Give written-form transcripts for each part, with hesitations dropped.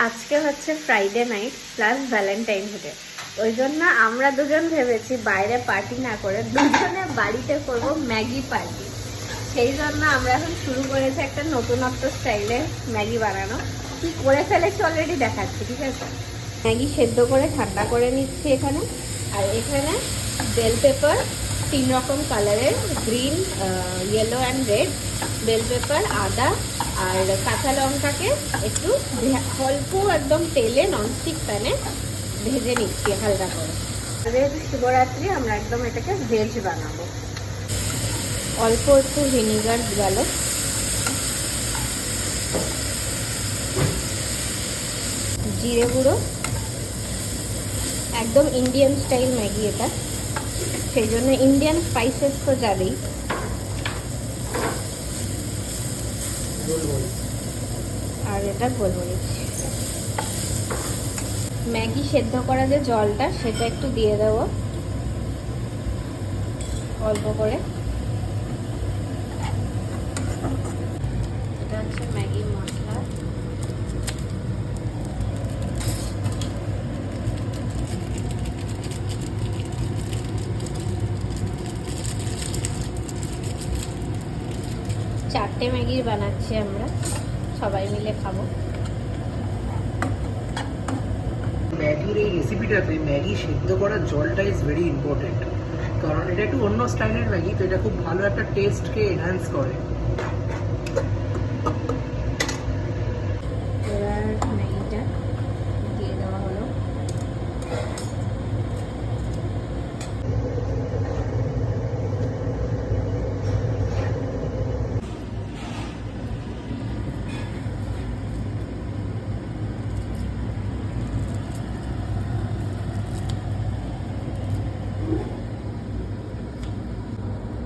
আজকে হচ্ছে Friday night plus Valentine day, ওই জন্য আমরা দুজন ভেবেছি বাইরে পার্টি না করে দুজনে বাড়িতে করব ম্যাগি পার্টি। সেই জন্য আমরা এখন শুরু করেছি একটা নতুনত্ব স্টাইলে ম্যাগি বানানো। কি করে ফেলেছি অলরেডি দেখাচ্ছি, ঠিক আছে? ম্যাগি সেদ্ধ করে ঠান্ডা করে নিচ্ছি এখানে। আর এখানে বেল পেপার 3 রকম কালারের, green, yellow and red. Bell pepper, আদা আর কাঁচা লঙ্কাকে একটু অল্প একদম তেলে ননস্টিক প্যানে ভেজে নিচ্ছি হালকা করে। যেহেতু শিবরাত্রি আমরা একদম এটাকে ভেজ বানাবো। অল্প একটু ভিনিগার গেল, জিরে গুঁড়ো, একদম ইন্ডিয়ান স্টাইল ম্যাগি এটা, সেই জন্য ইন্ডিয়ান স্পাইসেস তো যাবেই। আর এটা গোলমরিচ। ম্যাগি সেদ্ধ করা যে জলটা সেটা একটু দিয়ে দেবো অল্প করে। এটা হচ্ছে ম্যাগি মশলা। চারটে ম্যাগি বানাচ্ছি আমরা, সবাই মিলে খাবো। ম্যাগির এই রেসিপিটাতে ম্যাগি সেদ্ধ করার জলটা ইজ ভেরি ইম্পর্টেন্ট, কারণ এটা একটু অন্য স্টাইলের ম্যাগি, তো এটা খুব ভালো একটা টেস্টকে এনহ্যান্স করে। এবার ম্যাগিটা দিয়ে দেওয়া হলো।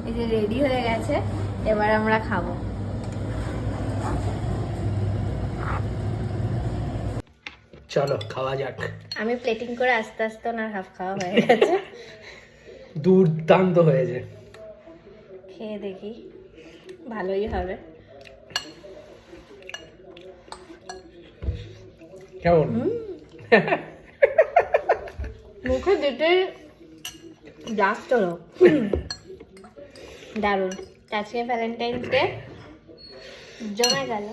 এই যে রেডি হয়ে গেছে, এবার আমরা খাবো। চলো খাওয়া যাক। আমি প্লেটিং করে আস্তে আস্তে ওনার হাফ খাওয়া হয়ে গেছে। দুর্দান্ত হয়েছে, খেয়ে দেখি, ভালোই হবে। কেমন? মুখে দিতে ব্লাস্ট হলো, দারুণ। আজকে ভ্যালেন্টাইন্স ডে জমে গেল।